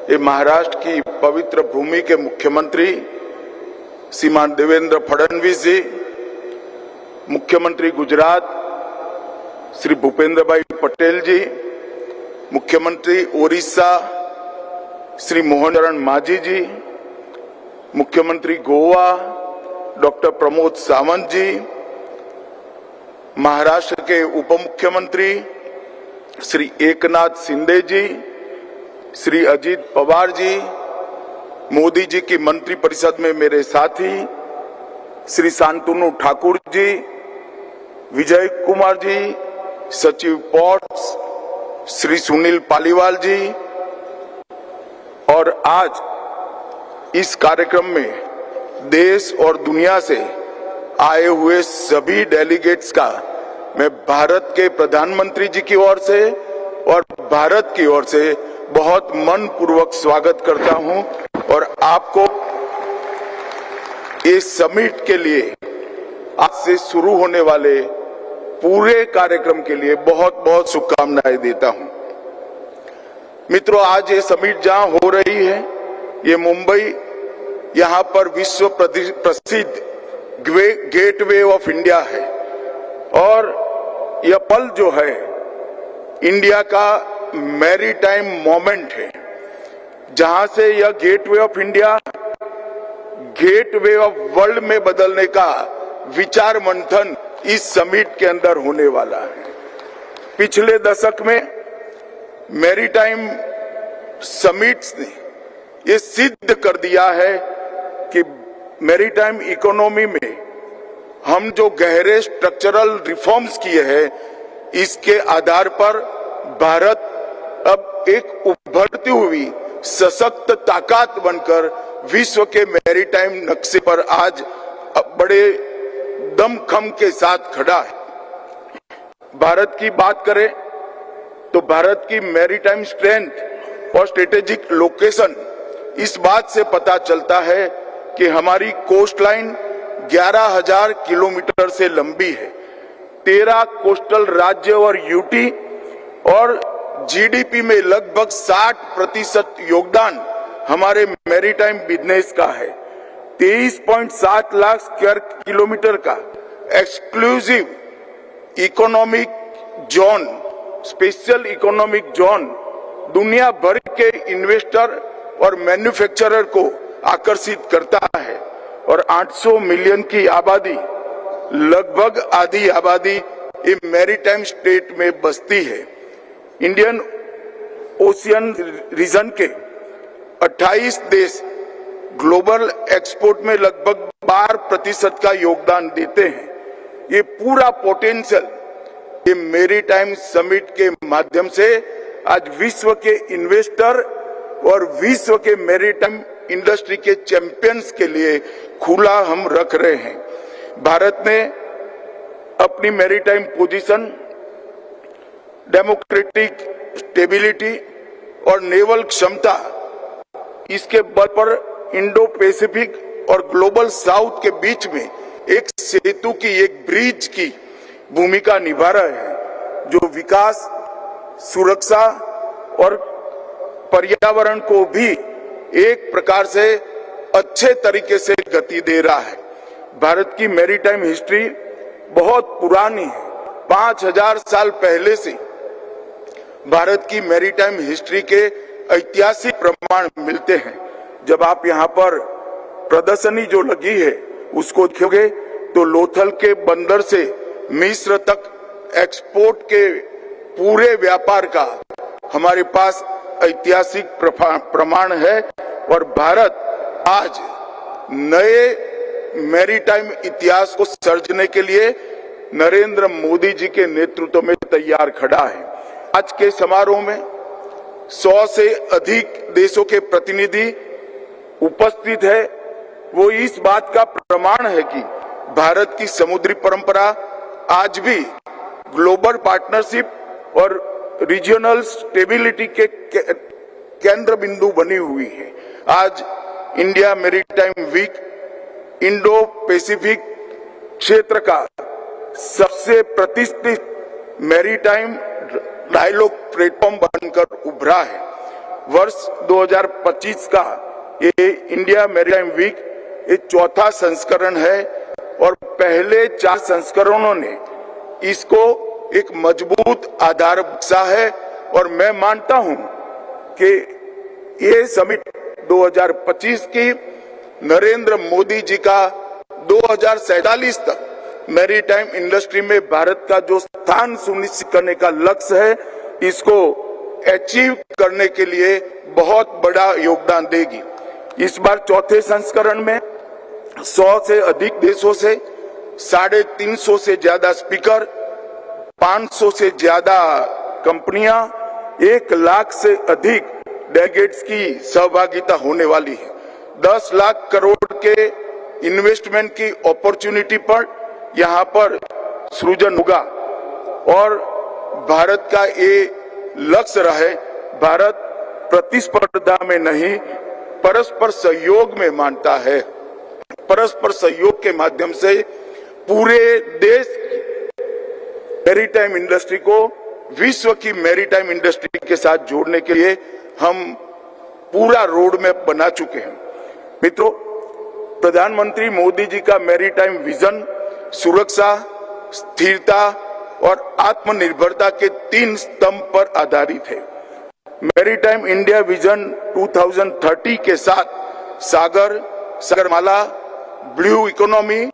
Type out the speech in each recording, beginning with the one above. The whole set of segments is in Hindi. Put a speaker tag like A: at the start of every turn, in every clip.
A: ये महाराष्ट्र की पवित्र भूमि के मुख्यमंत्री श्रीमान देवेंद्र फडणवीस जी, मुख्यमंत्री गुजरात श्री भूपेंद्र भाई पटेल जी, मुख्यमंत्री ओडिशा श्री मोहन चरण मांझी जी, मुख्यमंत्री गोवा डॉक्टर प्रमोद सावंत जी, महाराष्ट्र के उप मुख्यमंत्री श्री एकनाथ शिंदे जी, श्री अजित पवार जी, मोदी जी की मंत्रिपरिषद में मेरे साथी श्री शांतनु ठाकुर जी, विजय कुमार जी, सचिव पोर्ट्स श्री सुनील पालीवाल जी, और आज इस कार्यक्रम में देश और दुनिया से आए हुए सभी डेलीगेट्स का मैं भारत के प्रधानमंत्री जी की ओर से और भारत की ओर से बहुत मनपूर्वक स्वागत करता हूं और आपको इस समिट के लिए आज से शुरू होने वाले पूरे कार्यक्रम के लिए बहुत बहुत शुभकामनाएं देता हूं। मित्रों, आज ये समिट जहां हो रही है, ये मुंबई, यहां पर विश्व प्रसिद्ध गेटवे ऑफ इंडिया है और यह पल जो है इंडिया का मैरीटाइम मोमेंट है, जहां से यह gateway of India gateway of world में बदलने का विचार मंथन इस समिट के अंदर होने वाला है। पिछले दशक में मैरीटाइम समिट्स ने ये सिद्ध कर दिया है कि मैरीटाइम इकोनॉमी में हम जो गहरे स्ट्रक्चरल रिफॉर्म्स किए हैं, इसके आधार पर भारत अब एक उभरती हुई सशक्त ताकत बनकर विश्व के मैरीटाइम नक्शे पर आज बड़े दमखम के साथ खड़ा है। भारत की बात करें तो भारत की मैरीटाइम स्ट्रेंथ और स्ट्रेटेजिक लोकेशन इस बात से पता चलता है कि हमारी कोस्ट लाइन 11,000 किलोमीटर से लंबी है। 13 कोस्टल राज्य और यूटी और जीडीपी में लगभग 60% योगदान हमारे मैरीटाइम बिजनेस का है। 23.7 लाख स्क्वायर किलोमीटर का exclusive economic zone, special economic zone दुनिया भर के इन्वेस्टर और मैन्युफैक्चरर को आकर्षित करता है और 800 मिलियन की आबादी, लगभग आधी आबादी ये मैरीटाइम स्टेट में बसती है। इंडियन ओशियन रीजन के 28 देश ग्लोबल एक्सपोर्ट में लगभग 12% का योगदान देते हैं। ये पूरा पोटेंशियल ये मैरीटाइम समिट के माध्यम से आज विश्व के इन्वेस्टर और विश्व के मैरीटाइम इंडस्ट्री के चैंपियंस के लिए खुला हम रख रहे हैं। भारत ने अपनी मैरीटाइम पोजीशन, डेमोक्रेटिक स्टेबिलिटी और नेवल क्षमता, इसके बल पर इंडो पैसिफिक और ग्लोबल साउथ के बीच में एक सेतु की, एक ब्रिज की भूमिका निभा रहा है, जो विकास, सुरक्षा और पर्यावरण को भी एक प्रकार से अच्छे तरीके से गति दे रहा है। भारत की मैरीटाइम हिस्ट्री बहुत पुरानी है। 5000 साल पहले से भारत की मैरीटाइम हिस्ट्री के ऐतिहासिक प्रमाण मिलते हैं। जब आप यहाँ पर प्रदर्शनी जो लगी है उसको देखोगे तो लोथल के बंदर से मिस्र तक एक्सपोर्ट के पूरे व्यापार का हमारे पास ऐतिहासिक प्रमाण है और भारत आज नए मैरीटाइम इतिहास को सर्जने के लिए नरेंद्र मोदी जी के नेतृत्व में तैयार खड़ा है। आज के समारोह में 100 से अधिक देशों के प्रतिनिधि उपस्थित है। वो इस बात का प्रमाण है कि भारत की समुद्री परंपरा आज भी ग्लोबल पार्टनरशिप और रीजनल स्टेबिलिटी के केंद्र बिंदु बनी हुई है। आज India maritime week Indo Pacific क्षेत्र का सबसे प्रतिष्ठित मैरीटाइम डायलॉग प्लेटफॉर्म बनकर उभरा है। वर्ष 2025 का ये इंडिया मैरीटाइम वीक ये चौथा संस्करण है और पहले 4 संस्करणों ने इसको एक मजबूत आधार बख्शा है और मैं मानता हूं कि ये समिट 2025 की नरेंद्र मोदी जी का 2047 तक मैरीटाइम इंडस्ट्री में भारत का जो स्थान सुनिश्चित करने का लक्ष्य है इसको अचीव करने के लिए बहुत बड़ा योगदान देगी। इस बार चौथे संस्करण में 100 से अधिक देशों से 350 से ज्यादा स्पीकर, 500 से ज्यादा कंपनियां, 1 लाख से अधिक डेलीगेट्स की सहभागिता होने वाली है। 10 लाख करोड़ के इन्वेस्टमेंट की अपॉर्चुनिटी पर यहाँ पर सृजन होगा और भारत का ये लक्ष्य रहे, भारत प्रतिस्पर्धा में नहीं परस्पर सहयोग में मानता है। परस्पर सहयोग के माध्यम से पूरे देश मैरीटाइम इंडस्ट्री को विश्व की मैरीटाइम इंडस्ट्री के साथ जोड़ने के लिए हम पूरा रोड मैप बना चुके हैं। मित्रों, प्रधानमंत्री मोदी जी का मैरीटाइम विजन सुरक्षा, स्थिरता और आत्मनिर्भरता के 3 स्तंभ पर आधारित है। मैरीटाइम इंडिया विजन 2030 के साथ Sagarmala, blue economy,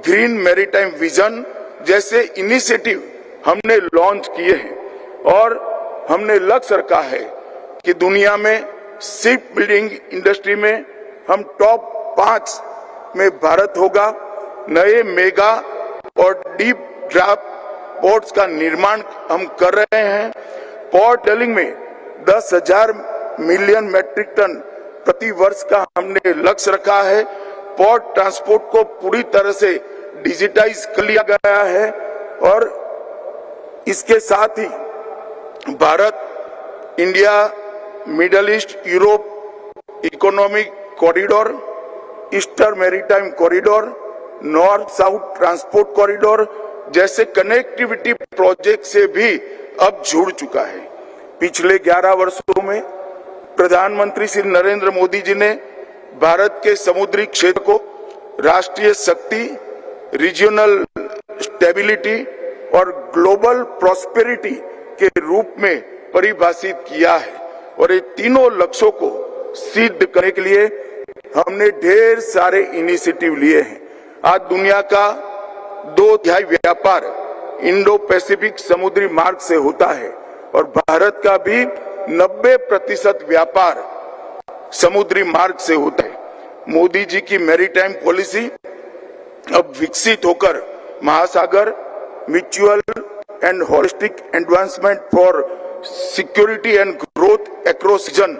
A: green maritime vision जैसे इनिशिएटिव हमने लॉन्च किए हैं और हमने लक्ष्य रखा है कि दुनिया में शिप बिल्डिंग इंडस्ट्री में हम टॉप 5 में भारत होगा। नए मेगा और डीप ड्राफ्ट पोर्ट्स का निर्माण हम कर रहे हैं। पोर्ट डीलिंग में 10,000 मिलियन मैट्रिक टन प्रति वर्ष का हमने लक्ष्य रखा है। पोर्ट ट्रांसपोर्ट को पूरी तरह से डिजिटाइज कर लिया गया है और इसके साथ ही Bharat India Middle East Europe economic corridor, eastern maritime corridor, north south transport corridor जैसे कनेक्टिविटी प्रोजेक्ट से भी अब जुड़ चुका है। पिछले 11 वर्षों में प्रधानमंत्री श्री नरेंद्र मोदी जी ने भारत के समुद्री क्षेत्र को राष्ट्रीय शक्ति, रीजनल स्टेबिलिटी और ग्लोबल प्रॉस्पेरिटी के रूप में परिभाषित किया है और ये तीनों लक्ष्यों को सिद्ध करने के लिए हमने ढेर सारे इनिशिएटिव लिए हैं। आज दुनिया का 2/3 व्यापार इंडो पैसिफिक समुद्री मार्ग से होता है और भारत का भी 90% व्यापार समुद्री मार्ग से होता है। मोदी जी की मैरीटाइम पॉलिसी अब विकसित होकर Mahasagar, mutual and holistic advancement for security and growth across region,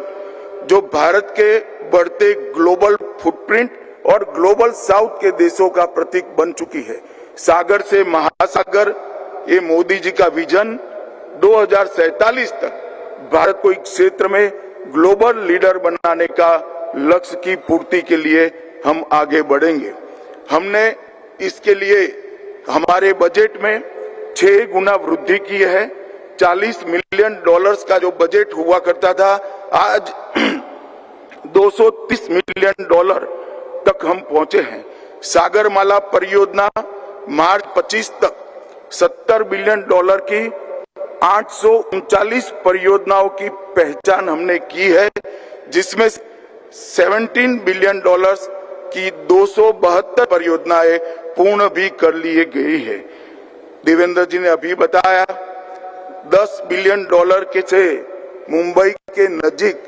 A: जो भारत के बढ़ते ग्लोबल फुटप्रिंट और ग्लोबल साउथ के देशों का प्रतीक बन चुकी है। सागर से महासागर, ये मोदी जी का विजन 2047 तक भारत को इस क्षेत्र में ग्लोबल लीडर बनाने का लक्ष्य की पूर्ति के लिए हम आगे बढ़ेंगे। हमने इसके लिए हमारे बजट में 6 गुना वृद्धि की है। $40 मिलियन का जो बजट हुआ करता था आज $230 मिलियन तक हम पहुंचे हैं। सागरमाला परियोजना मार्च 25 तक $70 बिलियन की 839 परियोजनाओं की पहचान हमने की है, जिसमें $17 बिलियन की 272 परियोजनाएं पूर्ण भी कर ली गई है। देवेंद्र जी ने अभी बताया $10 बिलियन के से मुंबई के नजीक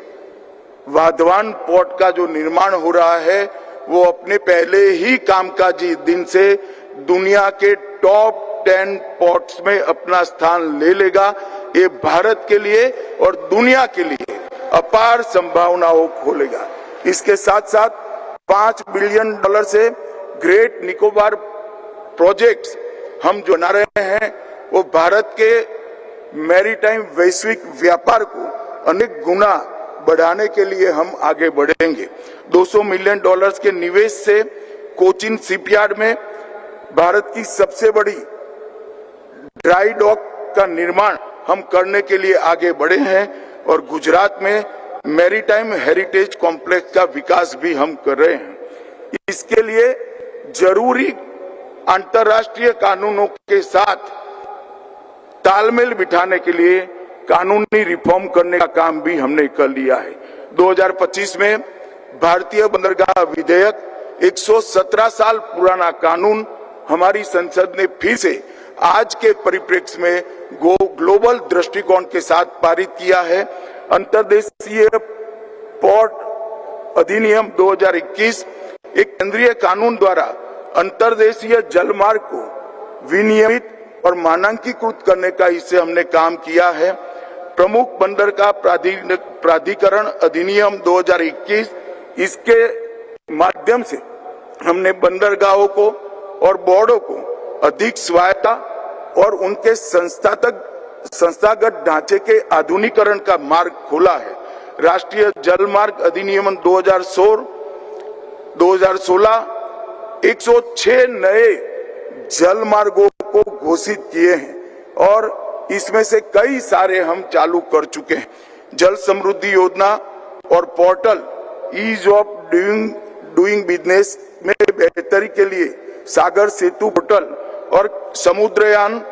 A: वाधवान पोर्ट का जो निर्माण हो रहा है वो अपने पहले ही कामकाजी दिन से दुनिया के टॉप 10 पोर्ट्स में अपना स्थान ले लेगा। ये भारत के लिए और दुनिया के लिए अपार संभावनाओं खोलेगा। इसके साथ साथ $5 बिलियन से ग्रेट निकोबार प्रोजेक्ट्स हम जो बना रहे हैं वो भारत के मैरीटाइम वैश्विक व्यापार को अनेक गुना बढ़ाने के लिए हम आगे बढ़ेंगे। $200 मिलियन के निवेश से कोचिन शिपयार्ड में भारत की सबसे बड़ी ड्राई डॉक का निर्माण हम करने के लिए आगे बढ़े हैं और गुजरात में मैरीटाइम हेरिटेज कॉम्प्लेक्स का विकास भी हम कर रहे हैं। इसके लिए जरूरी अंतर्राष्ट्रीय कानूनों के साथ तालमेल बिठाने के लिए कानूनी रिफॉर्म करने का काम भी हमने कर लिया है। 2025 में भारतीय बंदरगाह विधेयक 117 साल पुराना कानून हमारी संसद ने फिर से आज के परिप्रेक्ष्य में ग्लोबल दृष्टिकोण के साथ पारित किया है। अंतर्देशीय पोर्ट अधिनियम 2021 एक केंद्रीय कानून द्वारा अंतर्देशीय जलमार्ग को विनियमित और मानकीकृत करने का इससे हमने काम किया है। प्रमुख बंदरगाह प्राधिकरण अधिनियम 2021 इसके माध्यम से हमने बंदरगाहों को और बोर्डों को अधिक स्वायत्ता और उनके संस्थागत ढांचे के आधुनिकीकरण का मार्ग खोला है। राष्ट्रीय जलमार्ग अधिनियम 2016 106 नए जल मार्गों को घोषित किए हैं और इसमें से कई सारे हम चालू कर चुके हैं। जल समृद्धि योजना और portal ease of doing business में बेहतरी के लिए सागर सेतु पोर्टल और समुद्रयान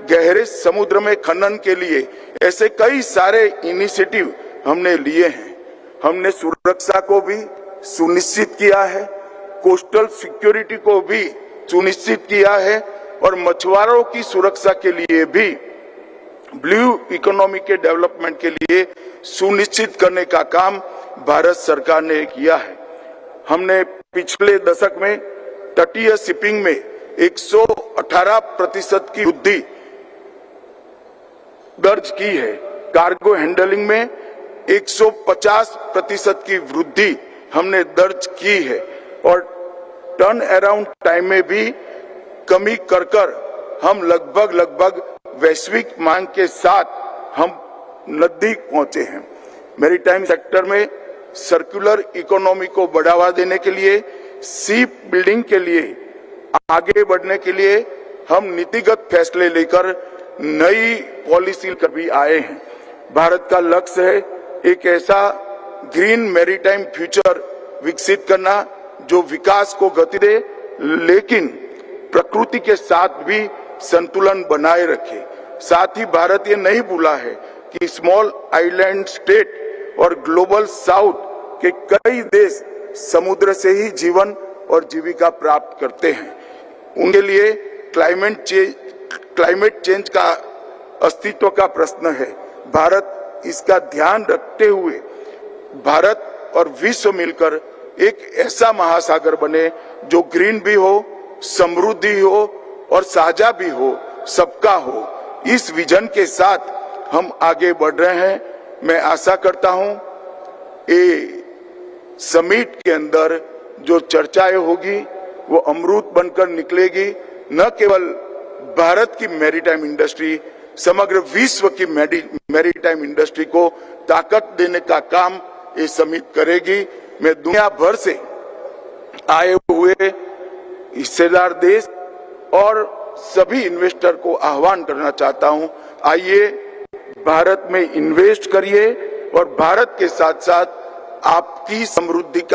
A: गहरे समुद्र में खनन के लिए ऐसे कई सारे इनिशिएटिव हमने लिए हैं। हमने सुरक्षा को भी सुनिश्चित किया है, कोस्टल सिक्योरिटी को भी सुनिश्चित किया है और मछुआरों की सुरक्षा के लिए भी ब्लू इकोनॉमी के डेवलपमेंट के लिए सुनिश्चित करने का काम भारत सरकार ने किया है। हमने पिछले दशक में तटीय शिपिंग में 118% की वृद्धि दर्ज की है। कार्गो हैंडलिंग में 150% की वृद्धि हमने दर्ज की है और टर्न अराउंड टाइम में भी कमी कर हम लगभग वैश्विक मांग के साथ हम नजदीक पहुंचे हैं। मैरीटाइम सेक्टर में सर्कुलर इकोनॉमी को बढ़ावा देने के लिए, शिप बिल्डिंग के लिए आगे बढ़ने के लिए हम नीतिगत फैसले लेकर नई पॉलिसी कर भी आए हैं। भारत का लक्ष्य है एक ऐसा ग्रीन मैरीटाइम फ्यूचर विकसित करना जो विकास को गति दे लेकिन प्रकृति के साथ भी संतुलन बनाए रखे। साथ ही भारत ये नहीं भूला है कि स्मॉल आइलैंड स्टेट और ग्लोबल साउथ के कई देश समुद्र से ही जीवन और जीविका प्राप्त करते हैं। उनके लिए क्लाइमेट चेंज का अस्तित्व का प्रश्न है। भारत इसका ध्यान रखते हुए भारत और विश्व मिलकर एक ऐसा महासागर बने जो ग्रीन भी हो, समृद्धि हो और साझा भी हो, सबका हो। इस विजन के साथ हम आगे बढ़ रहे हैं। मैं आशा करता हूं ये समिट के अंदर जो चर्चाएं होगी वो अमृत बनकर निकलेगी। न केवल भारत की मैरीटाइम इंडस्ट्री, समग्र विश्व की मैरीटाइम इंडस्ट्री को ताकत देने का काम ये समिट करेगी। मैं दुनिया भर से आए हुए हिस्सेदार देश और सभी इन्वेस्टर को आह्वान करना चाहता हूं, आइए भारत में इन्वेस्ट करिए और भारत के साथ साथ आपकी समृद्धि का